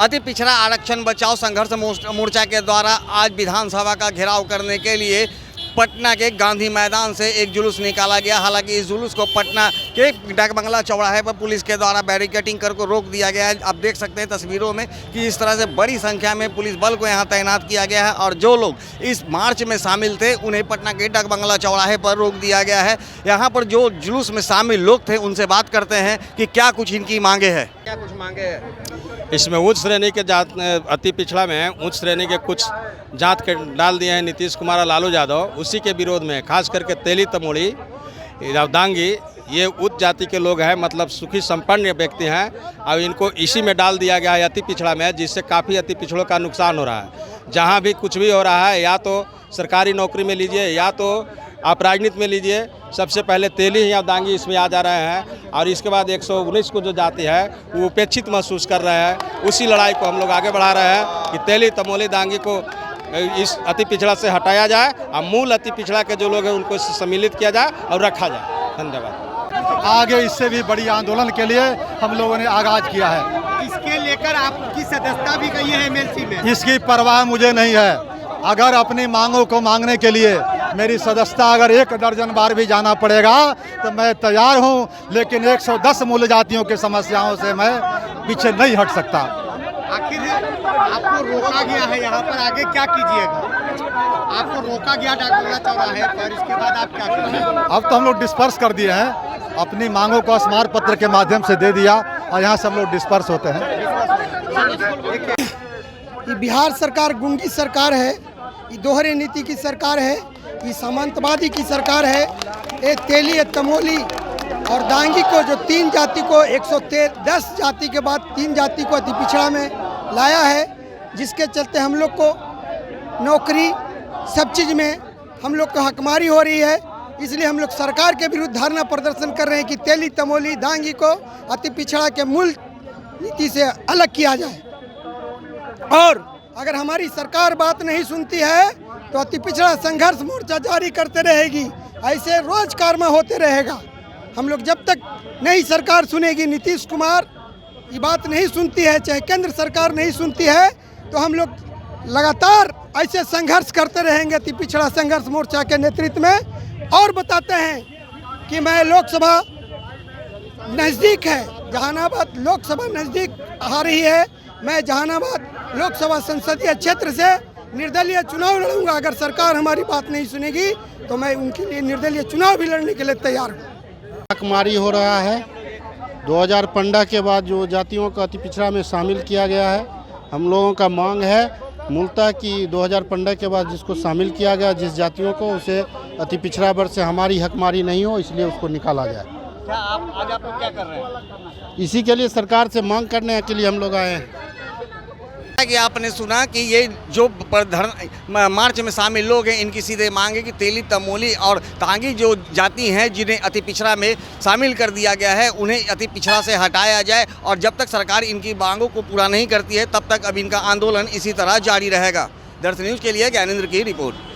अति पिछड़ा आरक्षण बचाओ संघर्ष मोर्चा के द्वारा आज विधानसभा का घेराव करने के लिए पटना के गांधी मैदान से एक जुलूस निकाला गया। हालांकि इस जुलूस को पटना के डाक बंगला चौराहे पर पुलिस के द्वारा बैरिकेडिंग कर को रोक दिया गया है। आप देख सकते हैं तस्वीरों में कि इस तरह से बड़ी संख्या में पुलिस बल को यहां तैनात किया गया है और जो लोग इस मार्च में शामिल थे उन्हें पटना के डाक बंगला चौराहे पर रोक दिया गया है। यहाँ पर जो जुलूस में शामिल लोग थे उनसे बात करते हैं कि क्या कुछ इनकी मांगे है। क्या कुछ मांगे है? इसमें उच्च श्रेणी के जात अति पिछड़ा में उच्च श्रेणी के कुछ जात के डाल दिए हैं नीतीश कुमार और लालू यादव। उसी के विरोध में खास करके तेली तमोली दांगी ये उच्च जाति के लोग हैं, मतलब सुखी संपन्न व्यक्ति हैं और इनको इसी में डाल दिया गया है अति पिछड़ा में, जिससे काफ़ी अति पिछड़ों का नुकसान हो रहा है। जहाँ भी कुछ भी हो रहा है या तो सरकारी नौकरी में लीजिए या तो आप राजनीति में लीजिए, सबसे पहले तेली या दांगी इसमें आ जा रहे हैं और इसके बाद 119 को जो जाति है वो उपेक्षित महसूस कर रहे हैं। उसी लड़ाई को हम लोग आगे बढ़ा रहे हैं कि तेली तमोली दांगी को इस अति पिछड़ा से हटाया जाए और मूल अति पिछड़ा के जो लोग हैं उनको सम्मिलित किया जाए और रखा जाए। धन्यवाद। आगे इससे भी बड़ी आंदोलन के लिए हम लोगों ने आगाज किया है। इसके लेकर आपकी सदस्यता भी गई है एमएलसी में? इसकी परवाह मुझे नहीं है। अगर अपनी मांगों को मांगने के लिए मेरी सदस्यता अगर 1 दर्जन बार भी जाना पड़ेगा तो मैं तैयार हूं, लेकिन 110 मूल जातियों की समस्याओं से मैं पीछे नहीं हट सकता। आखिर आपको रोका गया है यहाँ पर, आगे क्या कीजिएगा? आपको रोका गया डाक बंगला चौराहे पर, इसके बाद आप क्या करेंगे? अब तो हम लोग डिस्पर्स कर दिए हैं, अपनी मांगों को स्मार पत्र के माध्यम से दे दिया और यहाँ सब लोग डिस्पर्स होते हैं। ये बिहार सरकार गुंगी सरकार है, ये दोहरे नीति की सरकार है, ये सामंतवादी की सरकार है। ये तेली तमोली और दांगी को जो 3 जाति को 110 जाति के बाद 3 जाति को अति पिछड़ा में लाया है, जिसके चलते हम लोग को नौकरी सब चीज़ में हम लोग को हकमारी हो रही है। इसलिए हम लोग सरकार के विरुद्ध धरना प्रदर्शन कर रहे हैं कि तेली तमोली दांगी को अति पिछड़ा के मूल नीति से अलग किया जाए। और अगर हमारी सरकार बात नहीं सुनती है तो अति पिछड़ा संघर्ष मोर्चा जारी करते रहेगी। ऐसे रोज कारवा होते रहेगा। हम लोग जब तक नहीं सरकार सुनेगी, नीतीश कुमार ये बात नहीं सुनती है, चाहे केंद्र सरकार नहीं सुनती है, तो हम लोग लगातार ऐसे संघर्ष करते रहेंगे अति पिछड़ा संघर्ष मोर्चा के नेतृत्व में। और बताते हैं कि मैं लोकसभा नज़दीक है, जहानाबाद लोकसभा नज़दीक आ रही है। मैं जहानाबाद लोकसभा संसदीय क्षेत्र से निर्दलीय चुनाव लड़ूंगा। अगर सरकार हमारी बात नहीं सुनेगी तो मैं उनके लिए निर्दलीय चुनाव भी लड़ने के लिए तैयार हूँ। हकमारी हो रहा है। 2015 के बाद जो जातियों को अति पिछड़ा में शामिल किया गया है, हम लोगों का मांग है मूलतः कि 2015 के बाद जिसको शामिल किया गया, जिस जातियों को, उसे अति पिछड़ा वर्ग से हमारी हकमारी नहीं हो, इसलिए उसको निकाला जाए। क्या आज आप लोग क्या कर रहे हैं? इसी के लिए सरकार से मांग करने के लिए हम लोग आए हैं। कि आपने सुना कि ये जो मार्च में शामिल लोग हैं इनकी सीधे मांग है कि तेली तमोली और दांगी जो जाति हैं जिन्हें अति पिछड़ा में शामिल कर दिया गया है उन्हें अति पिछड़ा से हटाया जाए और जब तक सरकार इनकी मांगों को पूरा नहीं करती है तब तक अब इनका आंदोलन इसी तरह जारी रहेगा। दर्शन न्यूज़ के लिए ज्ञानेंद्र की रिपोर्ट।